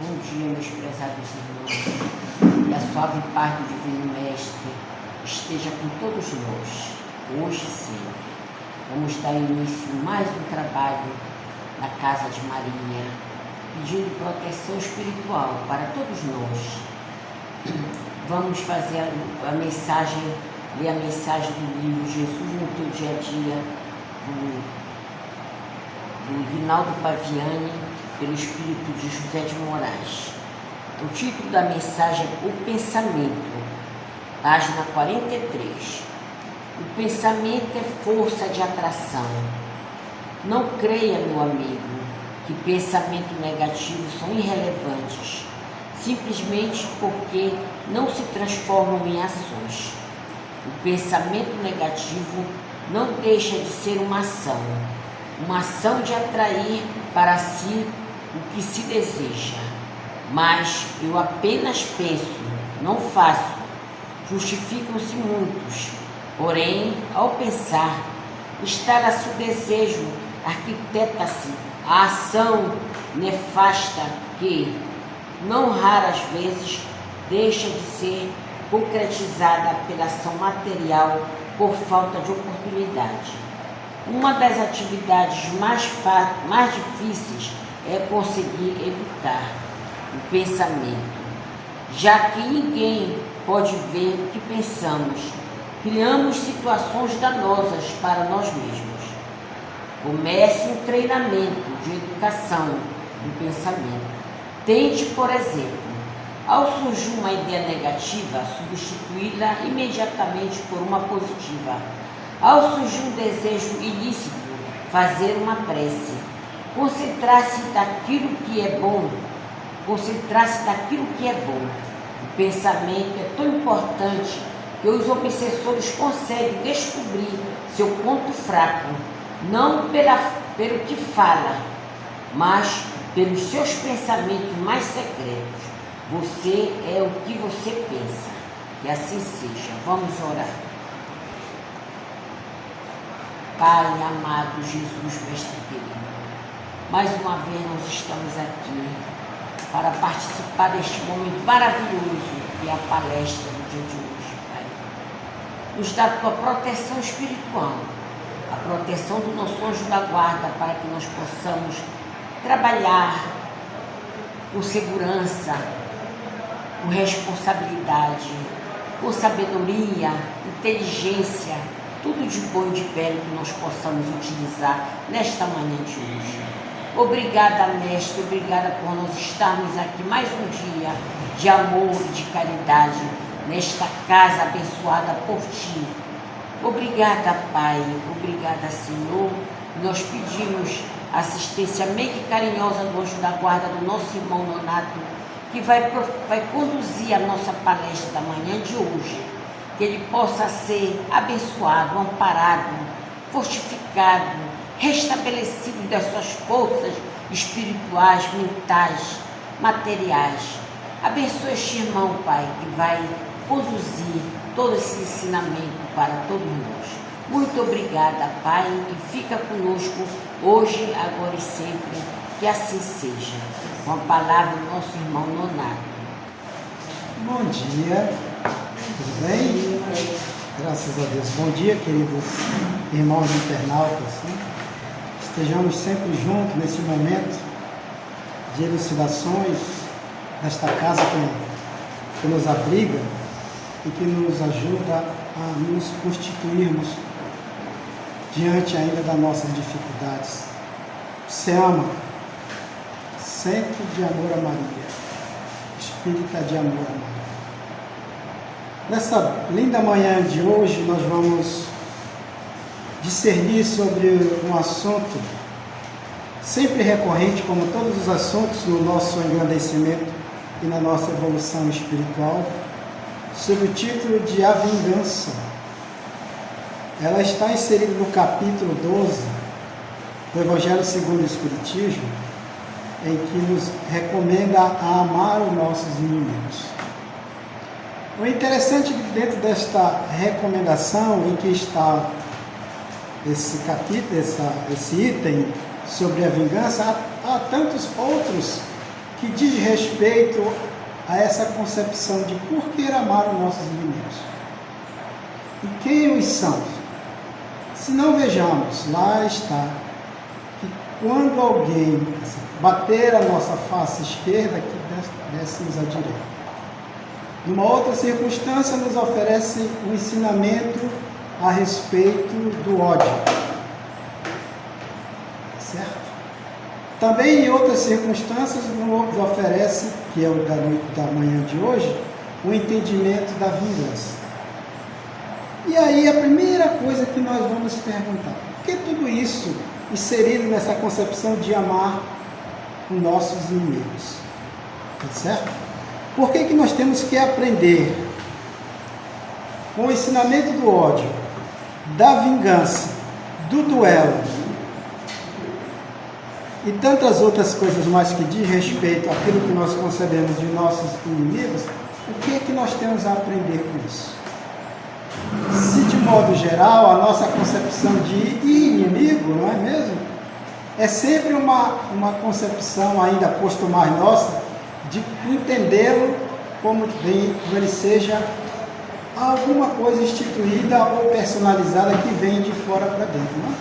Bom dia, meus prezados irmãos, e a suave paz do Divino Mestre esteja com todos nós, hoje e sempre. Vamos dar início a mais um trabalho na Casa de Maria, pedindo proteção espiritual para todos nós. Vamos fazer a mensagem, ler a mensagem do livro Jesus no Teu Dia a Dia, do Rinaldo Paviani, pelo Espírito de José de Moraes. O título da mensagem é O Pensamento, página 43. O pensamento é força de atração. Não creia, meu amigo, que pensamentos negativos são irrelevantes, simplesmente porque não se transformam em ações. O pensamento negativo não deixa de ser uma ação de atrair para si o que se deseja. Mas eu apenas penso, não faço. Justificam-se muitos, porém, ao pensar, instala-se o desejo, arquiteta-se a ação nefasta que, não raras vezes, deixa de ser concretizada pela ação material por falta de oportunidade. Uma das atividades mais difíceis é conseguir educar o pensamento, já que ninguém pode ver o que pensamos. Criamos situações danosas para nós mesmos. Comece um treinamento de educação do pensamento. Tente, por exemplo, ao surgir uma ideia negativa, substituí-la imediatamente por uma positiva. Ao surgir um desejo ilícito, fazer uma prece. Concentrar-se naquilo que é bom. O pensamento é tão importante que os obsessores conseguem descobrir seu ponto fraco, não pelo que fala, mas pelos seus pensamentos mais secretos. Você é o que você pensa. Que assim seja. Vamos orar. Pai amado Jesus, Mestre querido, mais uma vez nós estamos aqui para participar deste momento maravilhoso que é a palestra do dia de hoje, Pai. Nos dá a tua proteção espiritual, a proteção do nosso anjo da guarda, para que nós possamos trabalhar com segurança, com responsabilidade, com sabedoria, inteligência, tudo de bom e de belo que nós possamos utilizar nesta manhã de hoje. Obrigada, Mestre, obrigada por nós estarmos aqui mais um dia de amor e de caridade nesta casa abençoada por Ti. Obrigada, Pai, obrigada, Senhor. Nós pedimos assistência meiga e carinhosa do anjo da guarda do nosso irmão Nonato, que vai conduzir a nossa palestra da manhã de hoje. Que ele possa ser abençoado, amparado, fortificado, restabelecido das suas forças espirituais, mentais, materiais. Abençoe este irmão, Pai, que vai conduzir todo esse ensinamento para todos nós. Muito obrigada, Pai, e fica conosco hoje, agora e sempre, que assim seja. Com a palavra do nosso irmão Nonato. Bom dia, tudo bem? Graças a Deus. Bom dia, queridos irmãos internautas. Estejamos sempre juntos nesse momento de elucidações desta casa que nos abriga e que nos ajuda a nos constituirmos diante ainda das nossas dificuldades. Se ama, centro de amor a Maria, espírita de amor a Maria. Nessa linda manhã de hoje, nós vamos discernir sobre um assunto sempre recorrente, como todos os assuntos no nosso engrandecimento e na nossa evolução espiritual, sob o título de A Vingança. Ela está inserida no capítulo 12 do Evangelho segundo o Espiritismo, em que nos recomenda a amar os nossos inimigos. O interessante é que dentro desta recomendação em que está esse capítulo, esse item sobre a vingança, há tantos outros que diz respeito a essa concepção de por que amar os nossos inimigos. E quem os são? Se não vejamos, lá está, que quando alguém bater a nossa face esquerda, que desse-nos a direita. Numa outra circunstância, nos oferece um ensinamento a respeito do ódio. Certo? Também em outras circunstâncias, nos oferece, que é o da manhã de hoje, o entendimento da vingança. E aí a primeira coisa que nós vamos perguntar, por que tudo isso inserido nessa concepção de amar os nossos inimigos? Tá certo? Por que nós temos que aprender com o ensinamento do ódio, da vingança, do duelo e tantas outras coisas mais que diz respeito àquilo que nós concebemos de nossos inimigos? O que nós temos a aprender com isso? Se de modo geral a nossa concepção de inimigo, não é mesmo? É sempre uma concepção ainda posto mais nossa de entendê-lo como ele seja alguma coisa instituída ou personalizada que vem de fora para dentro, não é?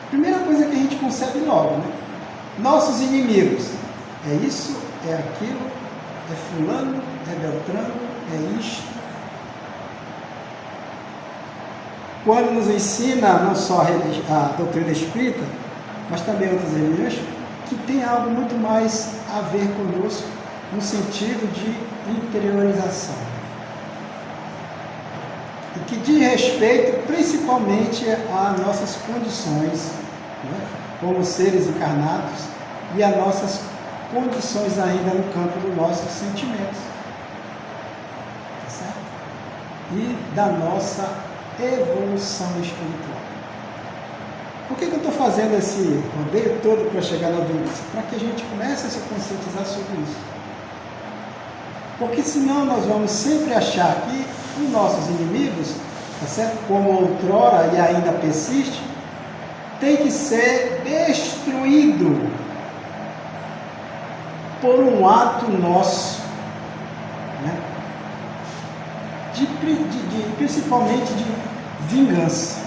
Primeira coisa que a gente concebe logo, né? Nossos inimigos, é isso, é aquilo, é fulano, é beltrano, é isto. Quando nos ensina não só a doutrina espírita, mas também outras religiões, que tem algo muito mais a ver conosco, no sentido de interiorização. E que diz respeito principalmente às nossas condições, né, como seres encarnados, e às nossas condições ainda no campo dos nossos sentimentos. Tá certo? E da nossa evolução espiritual. Por que eu estou fazendo esse rodeio todo para chegar na vingança? Para que a gente comece a se conscientizar sobre isso. Porque senão nós vamos sempre achar que os nossos inimigos, tá certo? Como outrora e ainda persiste, tem que ser destruído por um ato nosso, né? Principalmente de vingança.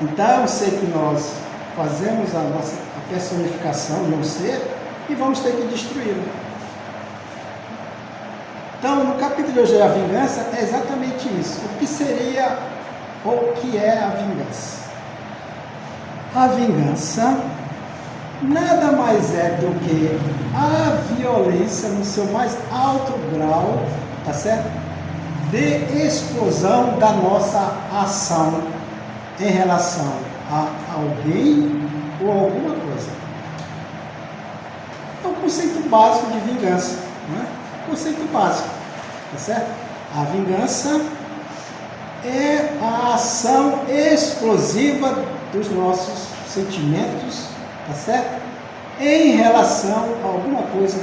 Então, eu sei que nós fazemos a personificação de um ser e vamos ter que destruí-lo. Então, no capítulo de hoje, a vingança é exatamente isso. O que seria ou o que é a vingança? A vingança nada mais é do que a violência no seu mais alto grau, tá certo? De explosão da nossa ação em relação a alguém ou alguma coisa. É o conceito básico de vingança, né? Conceito básico, tá certo? A vingança é a ação explosiva dos nossos sentimentos, tá certo? Em relação a alguma coisa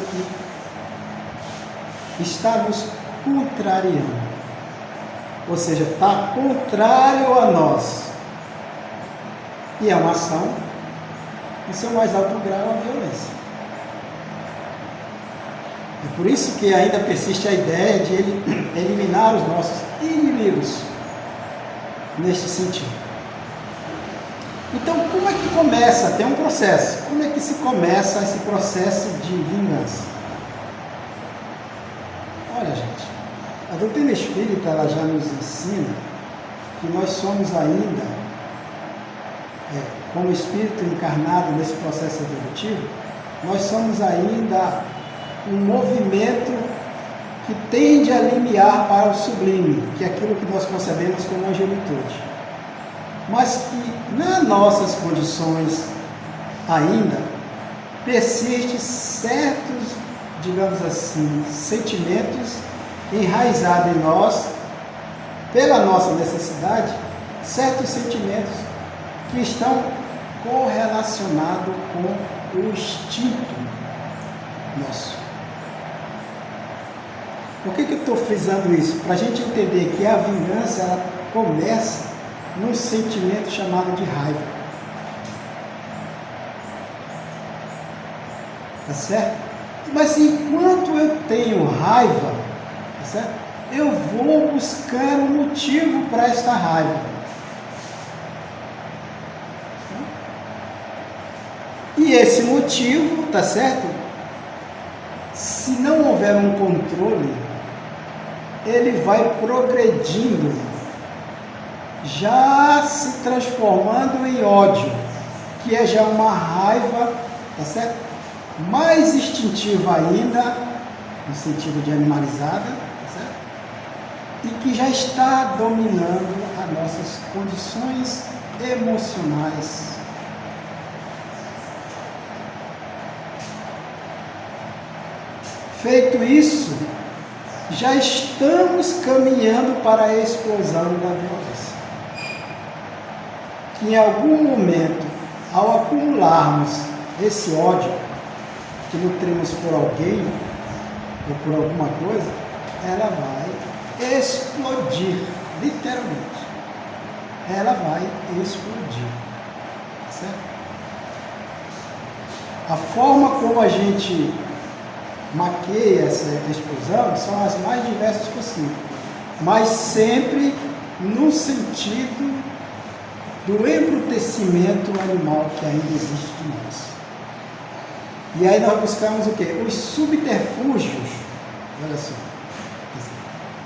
que está nos contrariando. Ou seja, está contrário a nós. E é uma ação, no seu mais alto grau, a violência. É por isso que ainda persiste a ideia de eliminar os nossos inimigos neste sentido. Então, como é que começa? Tem um processo. Como é que se começa esse processo de vingança? Olha, gente, a doutrina espírita ela já nos ensina que nós somos ainda, como espírito encarnado nesse processo evolutivo, nós somos ainda um movimento que tende a limiar para o sublime, que é aquilo que nós concebemos como angelitude. Mas que nas nossas condições ainda persistem certos, digamos assim, sentimentos enraizados em nós, pela nossa necessidade, certos sentimentos que estão correlacionados com o instinto nosso. Por que eu estou frisando isso? Para a gente entender que a vingança ela começa num sentimento chamado de raiva. tá certo? Mas enquanto eu tenho raiva, tá certo? Eu vou buscar um motivo para esta raiva. E esse motivo, tá certo? Se não houver um controle, ele vai progredindo, já se transformando em ódio, que é já uma raiva, tá certo? Mais instintiva ainda, no sentido de animalizada, tá certo? E que já está dominando as nossas condições emocionais. Feito isso, já estamos caminhando para a explosão da violência. Que em algum momento, ao acumularmos esse ódio que nutrimos por alguém ou por alguma coisa, ela vai explodir, literalmente. Ela vai explodir, certo? A forma como a gente maqueia essa explosão são as mais diversas possíveis, mas sempre no sentido do embrutecimento animal que ainda existe de nós. E aí nós buscamos o quê? Os subterfúgios, olha só,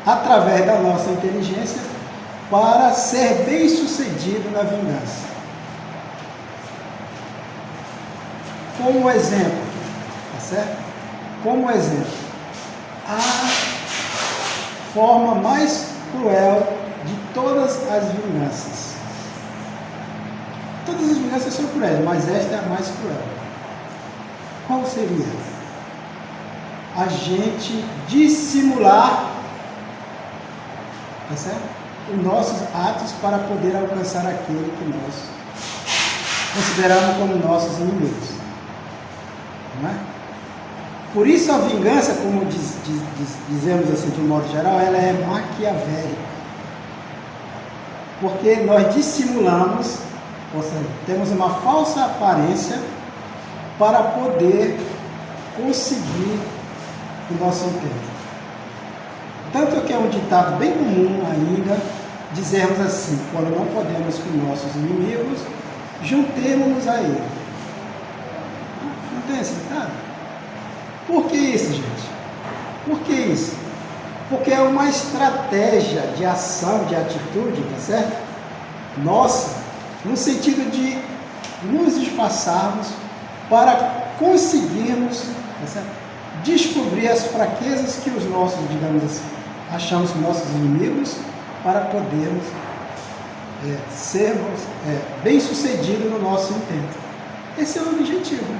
através da nossa inteligência, para ser bem sucedido na vingança. Como exemplo, tá certo? Como exemplo, a forma mais cruel de todas as vinganças. Todas as vinganças são cruéis, mas esta é a mais cruel. Qual seria? A gente dissimular, tá certo? Os nossos atos para poder alcançar aquele que nós consideramos como nossos inimigos. Não é? Por isso a vingança, como dizemos assim de um modo geral, ela é maquiavélica. Porque nós dissimulamos, ou seja, temos uma falsa aparência para poder conseguir o nosso intento. Tanto que é um ditado bem comum ainda, dizermos assim, quando não podemos com nossos inimigos, juntemo-nos a ele. Não tem esse ditado? Por que isso, gente? Por que isso? Porque é uma estratégia de ação, de atitude, tá certo? Nossa, no sentido de nos disfarçarmos para conseguirmos, tá certo? Descobrir as fraquezas que os nossos, digamos assim, achamos nossos inimigos, para podermos sermos bem-sucedidos no nosso intento. Esse é o objetivo.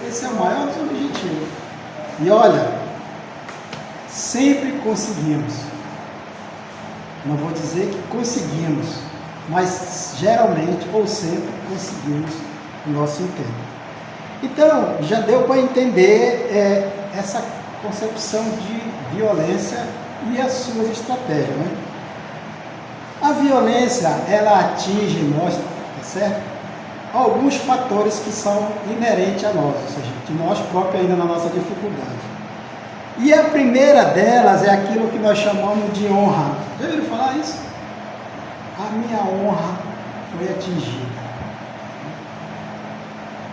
Esse é o maior dos objetivos. E olha, sempre conseguimos. Não vou dizer que conseguimos, mas geralmente ou sempre conseguimos o nosso intento. Então, já deu para entender essa concepção de violência e as suas estratégias, né? A violência, ela atinge nós, tá certo? Alguns fatores que são inerentes a nós, ou seja, de nós próprios ainda na nossa dificuldade. E a primeira delas é aquilo que nós chamamos de honra. Já ouviram falar isso? A minha honra foi atingida.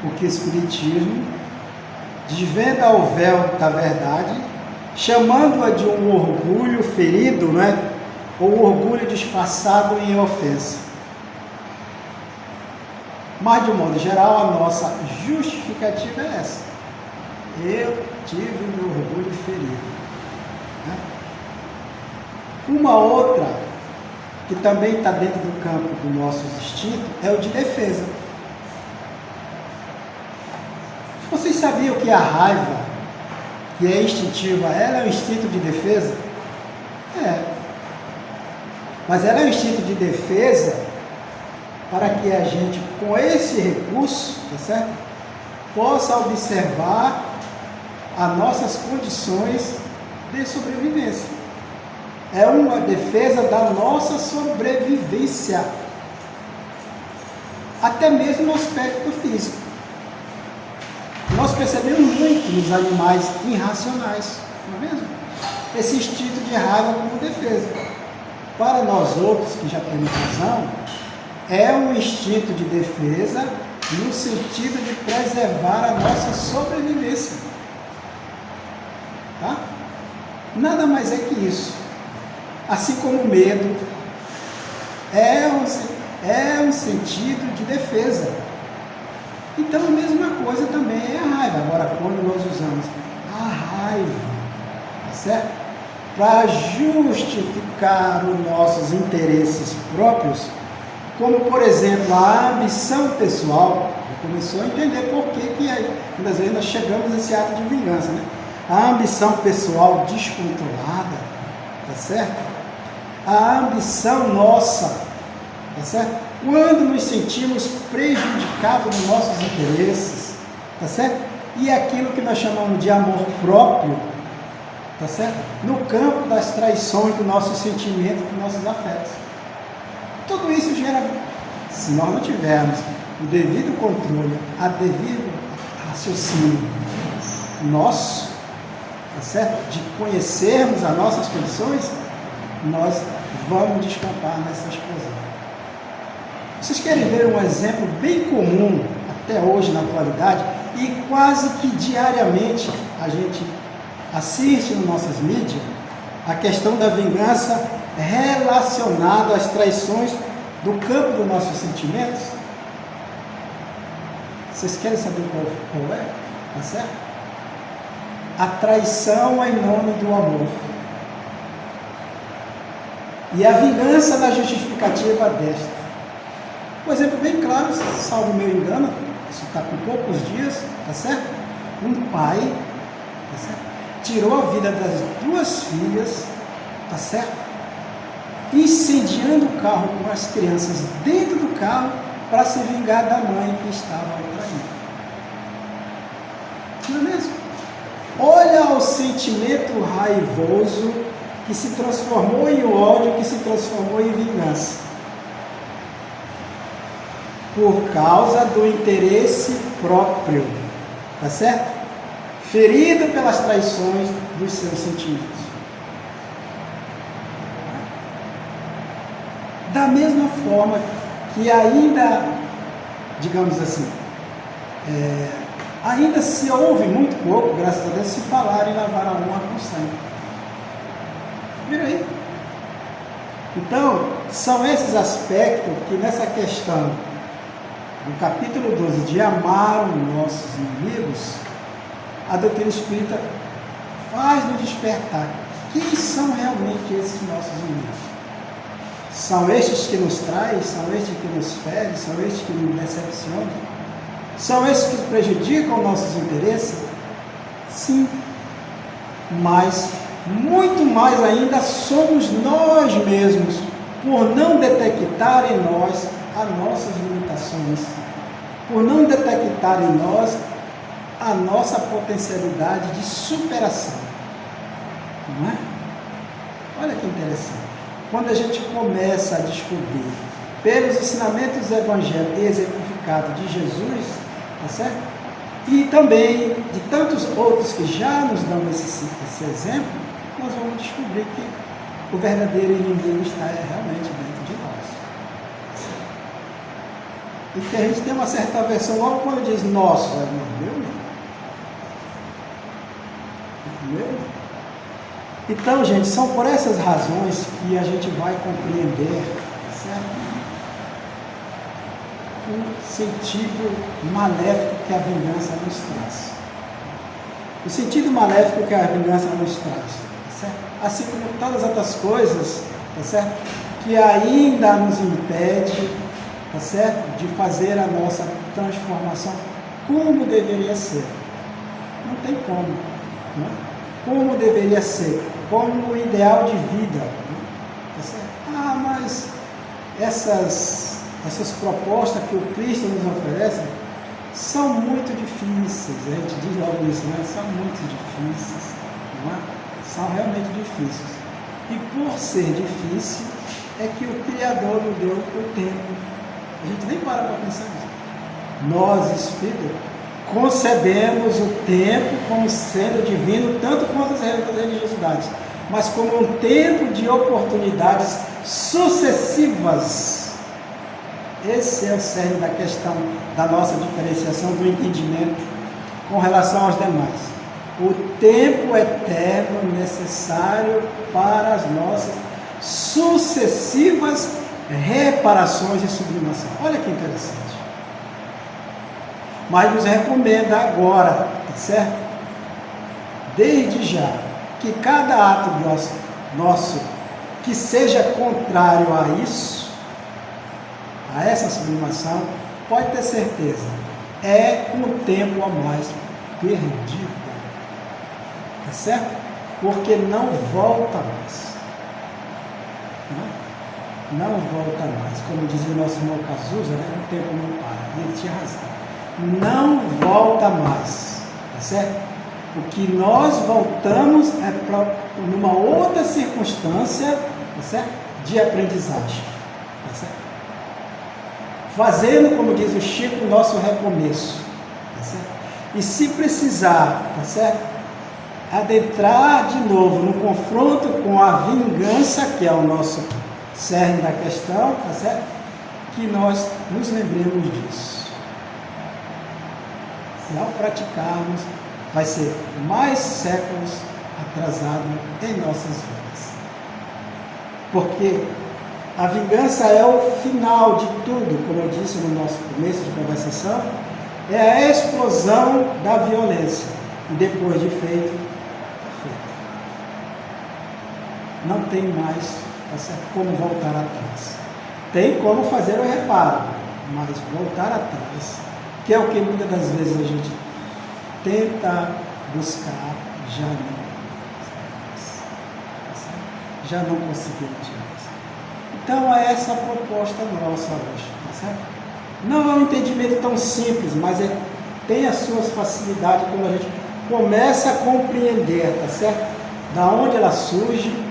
Porque o Espiritismo desvenda o véu da verdade, chamando-a de um orgulho ferido, né? Ou orgulho disfarçado em ofensa. Mas, de um modo geral, a nossa justificativa é essa. Eu tive o meu orgulho ferido. Né? Uma outra, que também está dentro do campo do nosso instinto, é o de defesa. Vocês sabiam que a raiva, que é instintiva, ela é um instinto de defesa? É. Mas ela é um instinto de defesa para que a gente, com esse recurso, tá certo? Possa observar as nossas condições de sobrevivência. É uma defesa da nossa sobrevivência, até mesmo no aspecto físico. Nós percebemos muito nos animais irracionais, não é mesmo? Esse instinto de raiva como defesa. Para nós outros, que já temos razão, é um instinto de defesa no sentido de preservar a nossa sobrevivência. Tá? Nada mais é que isso. Assim como o medo é um sentido de defesa. Então a mesma coisa também é a raiva. Agora, quando nós usamos a raiva, tá certo? Para justificar os nossos interesses próprios, como por exemplo a ambição pessoal, começou a entender por que muitas vezes nós chegamos a esse ato de vingança, né? A ambição pessoal descontrolada, tá certo? A ambição nossa, tá certo? Quando nos sentimos prejudicados nos nossos interesses, tá certo? E aquilo que nós chamamos de amor próprio, tá certo? No campo das traições do nosso sentimento, dos nossos afetos. Tudo isso gera, se nós não tivermos o devido controle, a devido raciocínio nosso, tá certo? De conhecermos as nossas condições, nós vamos descampar nessa explosão. Vocês querem ver um exemplo bem comum até hoje na atualidade e quase que diariamente a gente assiste nas nossas mídias a questão da vingança relacionada às traições do campo dos nossos sentimentos? Vocês querem saber qual é? Tá certo? A traição em nome do amor. E a vingança na justificativa desta. Um exemplo bem claro, salvo meu engano, isso está com poucos dias, tá certo? Um pai, tá certo? Tirou a vida das duas filhas, tá certo? Incendiando o carro com as crianças dentro do carro para se vingar da mãe que estava traindo. Não é mesmo? Olha o sentimento raivoso que se transformou em ódio, que se transformou em vingança. Por causa do interesse próprio, tá certo? Ferido pelas traições dos seus sentimentos. Da mesma forma que ainda, digamos assim, ainda se ouve muito pouco, graças a Deus, se falar em lavar a honra com sangue. Vira aí. Então, são esses aspectos que nessa questão no capítulo 12, de amar os nossos inimigos, a doutrina espírita faz-nos despertar quem são realmente esses nossos inimigos. São estes que nos traem, são estes que nos ferem, são estes que nos decepcionam, são estes que prejudicam nossos interesses? Sim, mas muito mais ainda somos nós mesmos, por não detectar em nós as nossas limitações, por não detectar em nós a nossa potencialidade de superação. Não é? Olha que interessante. Quando a gente começa a descobrir, pelos ensinamentos evangélicos exemplificados de Jesus, tá certo? E também de tantos outros que já nos dão esse exemplo, nós vamos descobrir que o verdadeiro inimigo está realmente dentro de nós. E que a gente tem uma certa aversão logo quando diz nosso, meu não. Meu não. Então, gente, são por essas razões que a gente vai compreender, certo? O sentido maléfico que a vingança nos traz. O sentido maléfico que a vingança nos traz, certo? Assim como todas as outras coisas, tá certo? Que ainda nos impede, tá certo? De fazer a nossa transformação como deveria ser. Não tem como, não é? Como deveria ser, como o ideal de vida, tá certo? Mas essas propostas que o Cristo nos oferece são muito difíceis, a gente diz logo isso, né? São muito difíceis, não é? São realmente difíceis. E por ser difícil, é que o Criador nos deu o tempo. A gente nem para pensar nisso. Nós, espíritos, concebemos o tempo como sendo divino, tanto quanto as religiosidades, mas como um tempo de oportunidades sucessivas. Esse é o cerne da questão da nossa diferenciação do entendimento com relação aos demais. O tempo eterno necessário para as nossas sucessivas reparações e sublimação. Olha que interessante. Mas nos recomenda agora, tá certo? Desde já, que cada ato nosso que seja contrário a isso, a essa sublimação, pode ter certeza, é um tempo a mais perdido. Tá certo? Porque não volta mais. Não volta mais. Como dizia o nosso irmão Cazuza, né? O tempo não para. E ele tinha razão. Não volta mais. Tá certo? O que nós voltamos é para numa outra circunstância, tá certo? De aprendizagem. Tá certo? Fazendo, como diz o Chico, o nosso recomeço. Tá certo? E se precisar, tá certo? Adentrar de novo no confronto com a vingança, que é o nosso cerne da questão, tá certo? Que nós nos lembremos disso. Se ao praticarmos, vai ser mais séculos atrasado em nossas vidas. Porque a vingança é o final de tudo, como eu disse no nosso começo de conversação, é a explosão da violência. E depois de feito, não tem mais, tá certo, como voltar atrás. Tem como fazer o reparo, mas voltar atrás, que é o que muitas das vezes a gente tenta buscar, já não conseguimos mais. Então é essa a proposta nossa hoje, tá certo? Não é um entendimento tão simples, mas tem as suas facilidades quando a gente começa a compreender, tá certo? Da onde ela surge,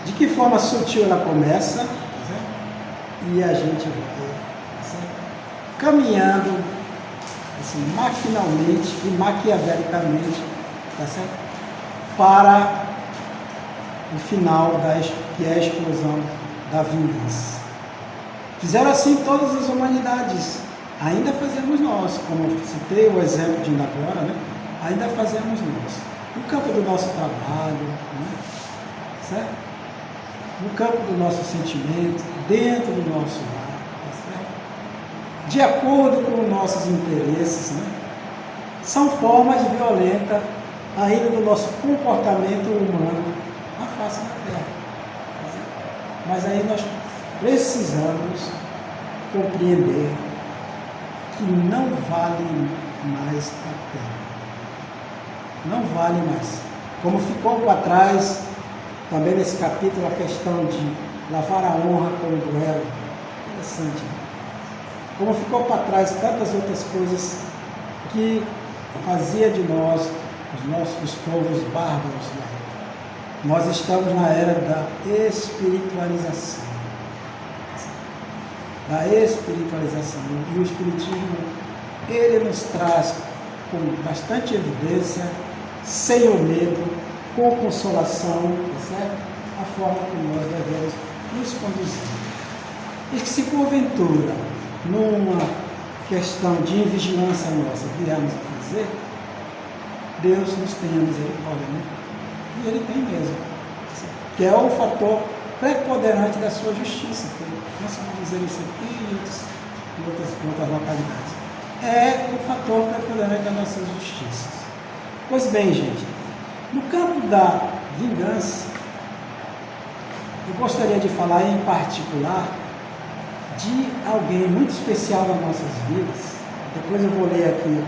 de que forma sutil ela começa, tá certo? E a gente vai, tá certo? Caminhando assim, maquinalmente e maquiavelicamente, tá certo? Para o final, que é a explosão da vingança. Fizeram assim todas as humanidades, ainda fazemos nós, como eu citei o exemplo de agora, né? Ainda fazemos nós, no campo do nosso trabalho, né? Certo? No campo do nosso sentimento, dentro do nosso lar, tá certo? De acordo com os nossos interesses, né? São formas violentas ainda do nosso comportamento humano na face da terra. Tá certo? Mas aí nós precisamos compreender que não vale mais a pena. Não vale mais. Como ficou para trás, também nesse capítulo, a questão de lavar a honra com o duelo. Interessante. Como ficou para trás tantas outras coisas que fazia de nós, os povos bárbaros. Nós estamos na era da espiritualização. E o Espiritismo, ele nos traz com bastante evidência, sem o medo, com consolação, tá certo? A forma como nós devemos nos conduzir. E que se porventura, numa questão de vigilância nossa, viemos a fazer, Deus nos tenha misericórdia, né? E Ele tem mesmo, que é o fator preponderante da sua justiça. Nós vamos dizer isso aqui em outras localidades. É o fator preponderante da nossa justiça. Pois bem, gente, no campo da vingança, eu gostaria de falar em particular de alguém muito especial nas nossas vidas. Depois eu vou ler aqui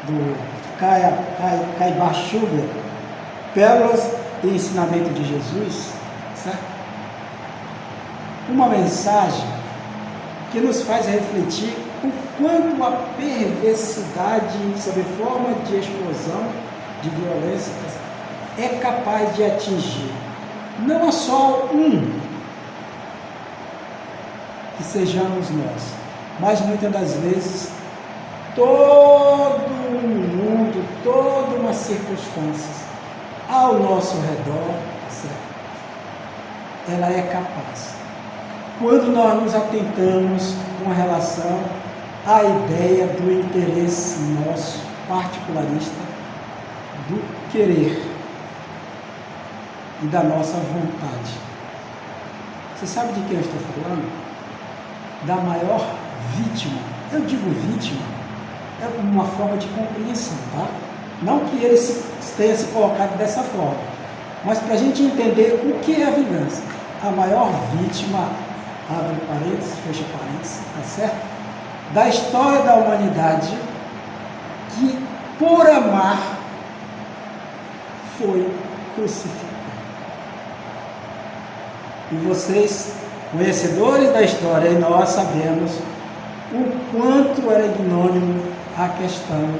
do Caibar Schubert, Pérolas e Ensinamento de Jesus, certo? Uma mensagem que nos faz refletir o quanto a perversidade, sob forma de explosão, de violência, é capaz de atingir não só que sejamos nós, mas muitas das vezes todo um mundo, toda uma circunstância ao nosso redor, certo? Ela é capaz. Quando nós nos atentamos com relação à ideia do interesse nosso, particularista, do querer e da nossa vontade. Você sabe de quem eu estou falando? Da maior vítima. Eu digo vítima, é uma forma de compreensão, tá? Não que ele tenha se colocado dessa forma, mas para a gente entender o que é a vingança. A maior vítima, abre parênteses, fecha parênteses, tá certo? Da história da humanidade, que por amar foi crucificado. E vocês, conhecedores da história, e nós sabemos o quanto era ignônimo a questão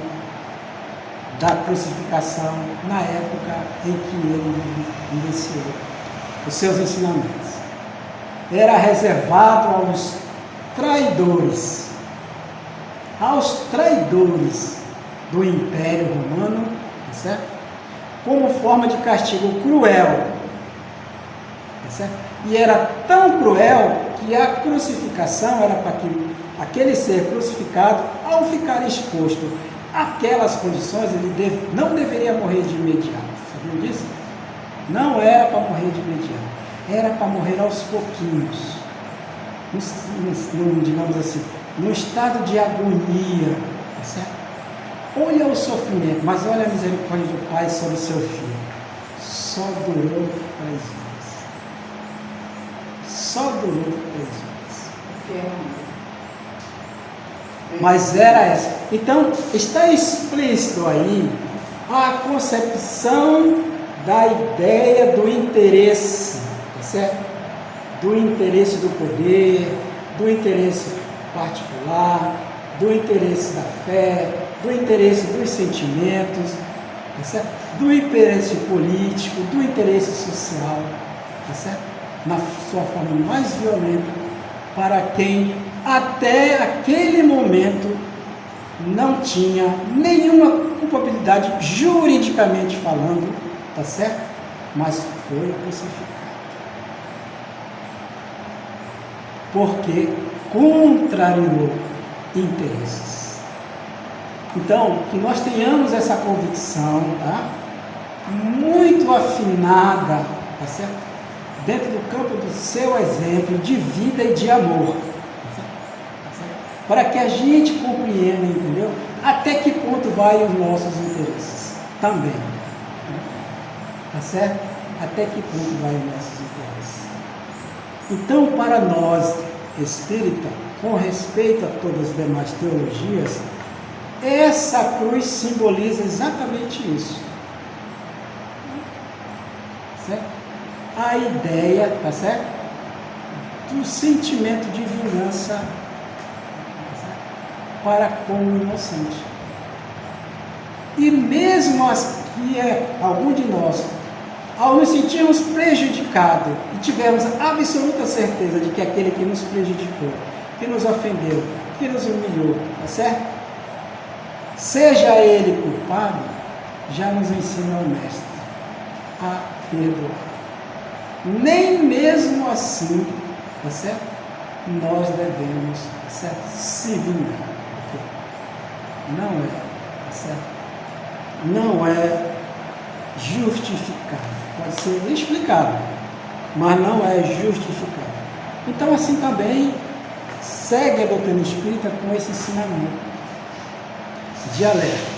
da crucificação na época em que ele iniciou os seus ensinamentos. Era reservado aos traidores do Império Romano, tá certo? Como forma de castigo cruel, tá certo? E era tão cruel que a crucificação era para que aquele ser crucificado, ao ficar exposto àquelas condições, ele não deveria morrer de imediato. Sabiam disso? Não era para morrer de imediato. Era para morrer aos pouquinhos. Digamos assim, num estado de agonia. Tá certo? Olha o sofrimento, mas olha a misericórdia do Pai sobre o seu filho. Só durou 3 horas. Só durou 3 horas. Mas era essa. Então, está explícito aí a concepção da ideia do interesse, tá certo? Do interesse do poder, do interesse particular, do interesse da fé, do interesse dos sentimentos, tá certo? Do interesse político, do interesse social, tá certo? Na sua forma mais violenta, para quem até aquele momento não tinha nenhuma culpabilidade juridicamente falando, tá certo? Mas foi crucificado. Porque contrariou interesses. Então, que nós tenhamos essa convicção, tá? Muito afinada, tá certo? Dentro do campo do seu exemplo de vida e de amor. Para que a gente compreenda, entendeu? Até que ponto vai os nossos interesses também. Tá certo? Até que ponto vai os nossos interesses. Então, para nós, espírita, com respeito a todas as demais teologias, essa cruz simboliza exatamente isso. Certo? A ideia, tá certo? Do sentimento de vingança para com o inocente. E mesmo que algum de nós, ao nos sentirmos prejudicados e tivermos absoluta certeza de que aquele que nos prejudicou, que nos ofendeu, que nos humilhou, tá certo? Seja ele culpado, já nos ensina o Mestre a perdoar. Nem mesmo assim, tá certo? Nós devemos, tá certo? Se vingar. Não é, tá certo? Não é justificado. Pode ser explicado, mas não é justificado. Então, assim também, segue a doutrina espírita com esse ensinamento de alerta.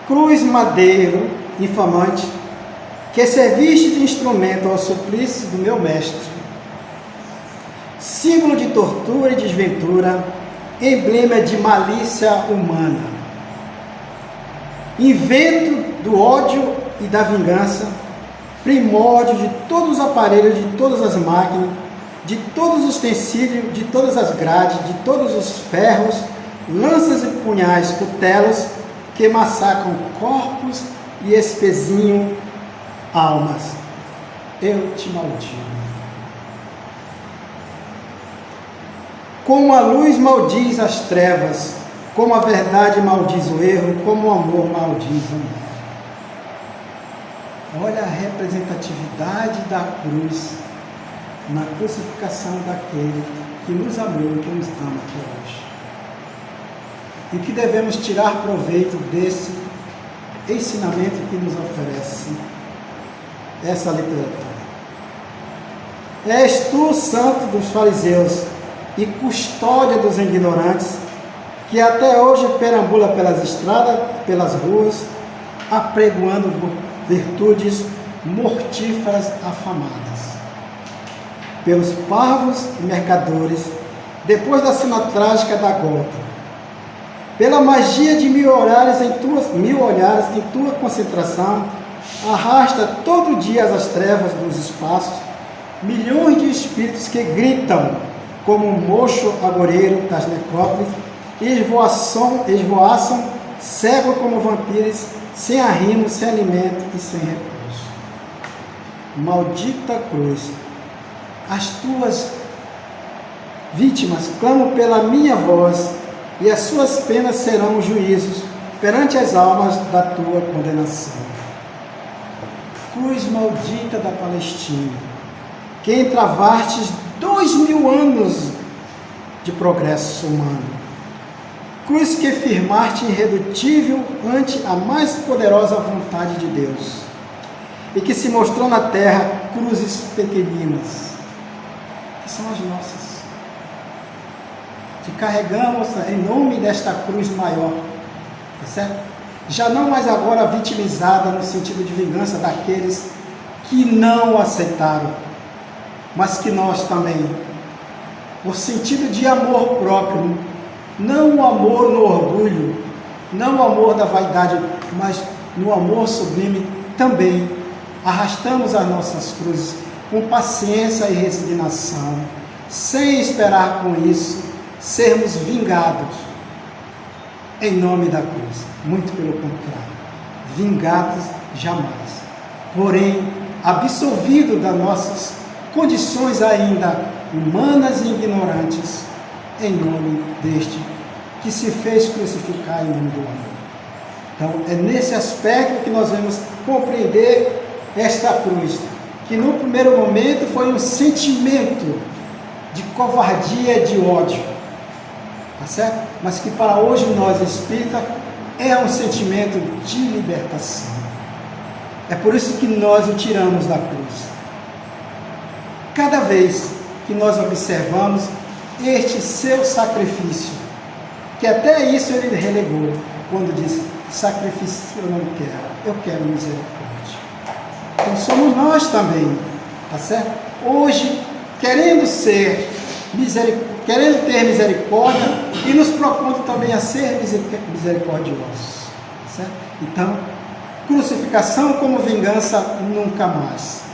Cruz, madeiro, infamante, que serviste de instrumento ao suplício do meu mestre, símbolo de tortura e desventura, emblema de malícia humana, invento do ódio e da vingança, primórdio de todos os aparelhos, de todas as máquinas, de todos os utensílios, de todas as grades, de todos os ferros, lanças e punhais, cutelos, que massacram corpos e espezinham almas. Eu te maldigo. Como a luz maldiz as trevas, como a verdade maldiz o erro, como o amor maldiz o mal. Olha a representatividade da cruz na crucificação daquele que nos amou e que nos ama até hoje. E que devemos tirar proveito desse ensinamento que nos oferece essa literatura. És tu, santo dos fariseus e custódia dos ignorantes, que até hoje perambula pelas estradas, pelas ruas, apregoando virtudes mortíferas afamadas pelos parvos e mercadores, depois da cena trágica da Gólgota, pela magia de 1000 olhares em tua concentração, arrasta todo dia às trevas dos espaços milhões de espíritos que gritam como um mocho agoreiro das necrópolis e esvoaçam cego como vampiros, sem arrimo, sem alimento e sem repouso. Maldita cruz, as tuas vítimas clamam pela minha voz, e as suas penas serão juízos perante as almas da tua condenação. Cruz maldita da Palestina, que entravastes 2000 anos de progresso humano. Cruz que firmaste irredutível ante a mais poderosa vontade de Deus, e que se mostrou na terra cruzes pequeninas, que são as nossas, que carregamos em nome desta cruz maior, tá certo? Já não mais agora vitimizada no sentido de vingança daqueles que não aceitaram, mas que nós também, por sentido de amor próprio, não o amor no orgulho, não o amor da vaidade, mas no amor sublime, também arrastamos as nossas cruzes com paciência e resignação, sem esperar com isso sermos vingados em nome da cruz. Muito pelo contrário, vingados jamais, porém absolvido das nossas condições ainda humanas e ignorantes, em nome deste que se fez crucificar em nome do amor. Então é nesse aspecto que nós vamos compreender esta cruz, que no primeiro momento foi um sentimento de covardia e de ódio, tá certo? Mas que para hoje nós espírita é um sentimento de libertação. É por isso que nós o tiramos da cruz. Cada vez que nós observamos este seu sacrifício, que até isso ele relegou, quando disse, sacrifício eu não quero, eu quero misericórdia. Então somos nós também, tá certo? Hoje, querendo ter misericórdia e nos propondo também a ser misericordiosos, tá certo? Então, crucificação como vingança, nunca mais.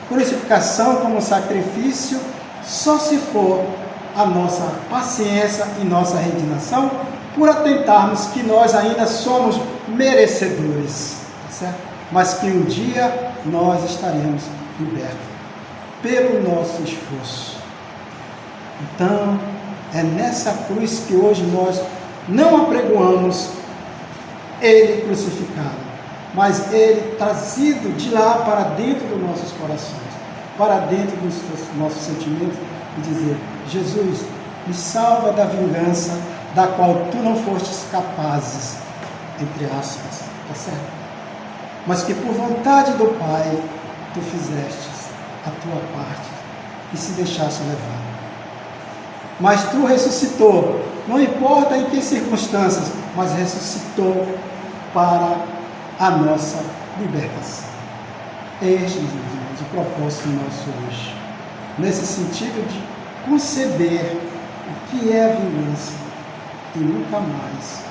Crucificação como sacrifício, só se for a nossa paciência e nossa resignação, por atentarmos que nós ainda somos merecedores, tá certo? Mas que um dia nós estaremos libertos pelo nosso esforço. Então, é nessa cruz que hoje nós não apregoamos ele crucificado, mas ele trazido de lá para dentro dos nossos corações, para dentro dos nossos sentimentos, e dizer, Jesus, me salva da vingança da qual tu não fostes capazes, entre aspas, tá certo? Mas que por vontade do Pai, tu fizestes a tua parte e se deixaste levar. Mas tu ressuscitou, não importa em que circunstâncias, mas ressuscitou para a nossa libertação. Este, irmãos, o propósito nosso hoje, nesse sentido de conceber o que é a vingança e nunca mais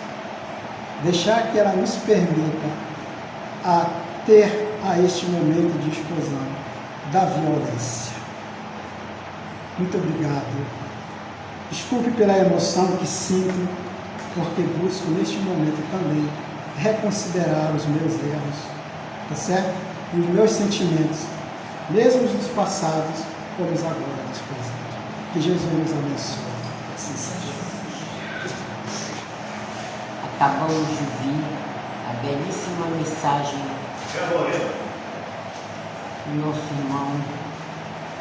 deixar que ela nos permita a ter a este momento de explosão da violência. Muito obrigado. Desculpe pela emoção que sinto, porque busco neste momento também reconsiderar os meus erros, tá certo? E os meus sentimentos, mesmo os dos passados, como os agora dos presentes. Que Jesus nos abençoe. Assim seja. Acabamos de ouvir a belíssima mensagem do nosso irmão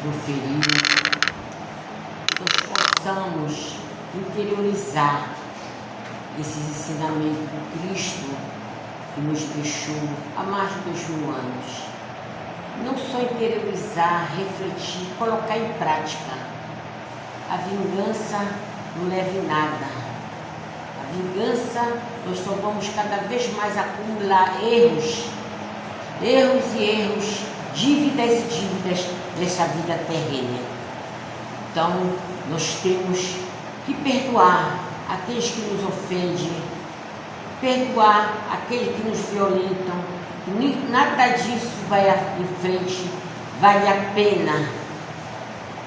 proferiu. Nós possamos interiorizar esses ensinamentos do Cristo que nos deixou há mais de 2000 anos. Não só interiorizar, refletir, colocar em prática. A vingança não leva em nada. A vingança, nós só vamos cada vez mais acumular erros, dívidas e dívidas dessa vida terrena. Então, nós temos que perdoar aqueles que nos ofendem, perdoar aqueles que nos violentam. Nada disso vai em frente, vale a pena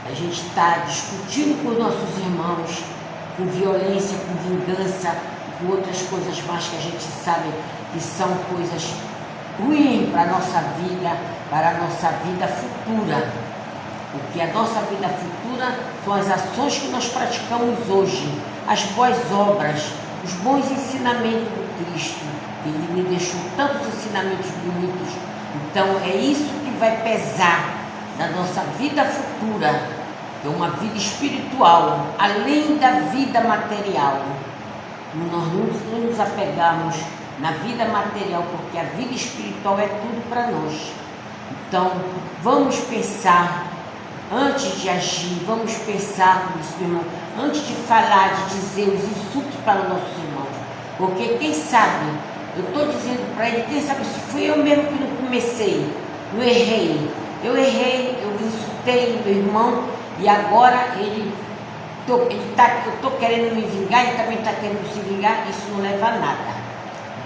a gente estar discutindo com nossos irmãos, com violência, com vingança, com outras coisas mais que a gente sabe que são coisas ruins para a nossa vida futura. Porque a nossa vida futura são as ações que nós praticamos hoje, as boas obras, os bons ensinamentos do Cristo. Ele me deixou tantos ensinamentos bonitos. Então é isso que vai pesar na nossa vida futura, que é uma vida espiritual, além da vida material. Nós não nos apegamos na vida material, porque a vida espiritual é tudo para nós. Então vamos pensar antes de agir, vamos pensar nisso, irmão, antes de falar, de dizer os insultos para os nossos irmãos. Porque quem sabe, eu estou dizendo para ele, quem sabe se fui eu mesmo que não comecei, não errei. Eu errei, eu insultei meu irmão e agora eu estou querendo me vingar, ele também está querendo se vingar, isso não leva a nada.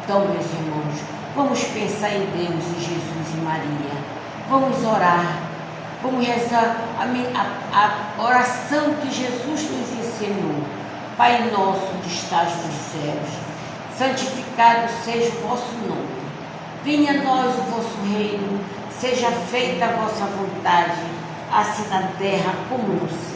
Então, meus irmãos, vamos pensar em Deus, em Jesus e Maria. Vamos orar, vamos rezar a oração que Jesus nos ensinou. Pai nosso que estás nos céus, santificado seja o vosso nome. Venha a nós o vosso reino, seja feita a vossa vontade, assim na terra como no céu.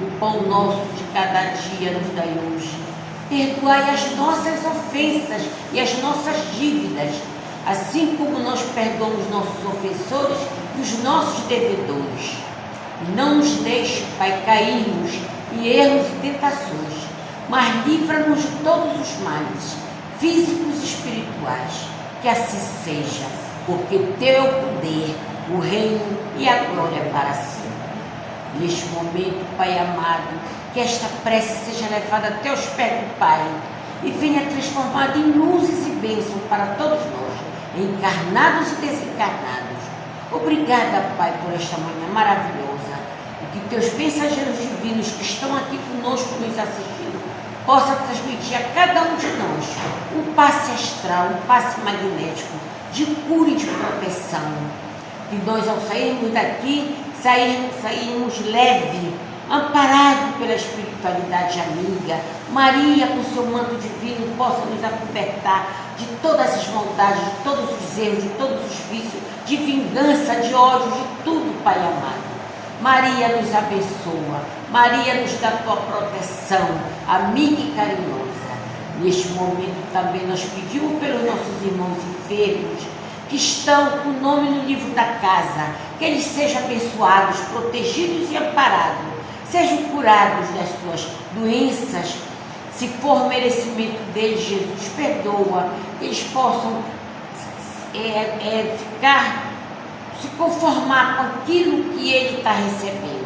O pão nosso de cada dia nos dai hoje. Perdoai as nossas ofensas e as nossas dívidas, assim como nós perdoamos nossos ofensores e os nossos devedores. E não nos deixe, Pai, cairmos em erros e tentações, mas livra-nos de todos os males, físicos e espirituais. Que assim seja, porque Teu é o poder, o reino e a glória para sempre. Neste momento, Pai amado, que esta prece seja levada até os pés do Pai e venha transformada em luzes e bênçãos para todos nós, encarnados e desencarnados. Obrigada, Pai, por esta manhã maravilhosa, e que Teus mensageiros divinos que estão aqui conosco nos assistindo possa transmitir a cada um de nós um passe astral, um passe magnético de cura e de proteção. Que nós, ao sairmos daqui, saímos leve, amparado pela espiritualidade amiga. Maria, com seu manto divino, possa nos acobertar de todas as maldades, de todos os erros, de todos os vícios, de vingança, de ódio, de tudo, Pai amado. Maria nos abençoa, Maria nos dá tua proteção, amiga e carinhosa. Neste momento também nós pedimos pelos nossos irmãos enfermos, que estão com o nome no livro da casa, que eles sejam abençoados, protegidos e amparados, sejam curados das suas doenças. Se for merecimento deles, Jesus perdoa, que eles possam se conformar com aquilo que Ele está recebendo.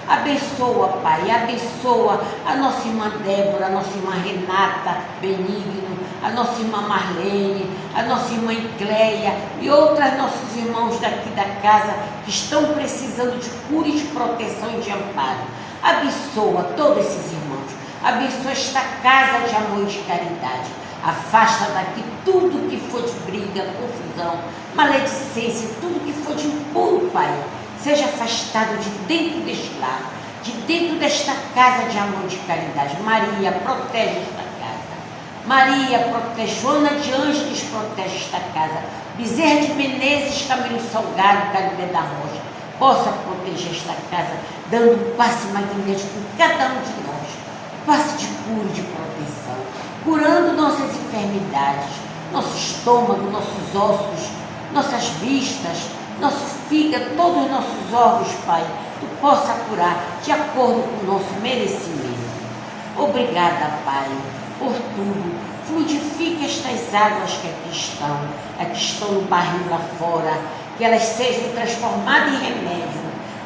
Abençoa, Pai, abençoa a nossa irmã Débora, a nossa irmã Renata Benigno, a nossa irmã Marlene, a nossa irmã Cleia e outros nossos irmãos daqui da casa que estão precisando de cura e de proteção e de amparo. Abençoa todos esses irmãos, abençoa esta casa de amor e de caridade. Afasta daqui tudo que for de briga, confusão, maledicência, tudo que for de impuro, Pai. Seja afastado de dentro deste lar, de dentro desta casa de amor e de caridade. Maria, protege esta casa. Maria, protege. Joana de Ângeles, protege esta casa. Bezerra de Menezes, Caminho Salgado, Caribé da Rocha, possa proteger esta casa, dando um passe magnético em cada um de nós. passe de cura e de proteção, curando nossas enfermidades, nosso estômago, nossos ossos, nossas vistas, nosso fígado, todos os nossos órgãos, Pai, Tu possa curar de acordo com o nosso merecimento. Obrigada, Pai, por tudo. Fluidifique estas águas que aqui estão no barril lá fora, que elas sejam transformadas em remédio.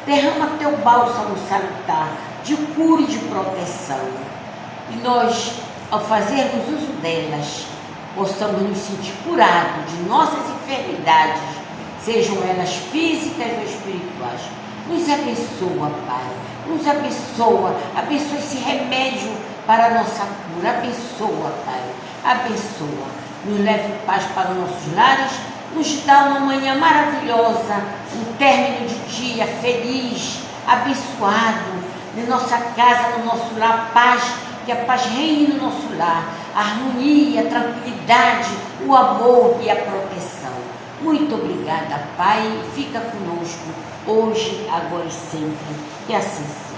Derrama Teu bálsamo salutar de cura e de proteção. E nós, ao fazermos uso delas, possamos nos sentir curados de nossas enfermidades, sejam elas físicas ou espirituais. Nos abençoa, Pai, nos abençoa esse remédio para a nossa cura, abençoa, Pai, abençoa, nos leve em paz para os nossos lares, nos dá uma manhã maravilhosa, um término de dia feliz, abençoado, na nossa casa, no nosso lar, paz, que a paz reine no nosso lar, a harmonia, a tranquilidade, o amor e a proteção. Muito obrigada, Pai, fica conosco, hoje, agora e sempre, que assim seja.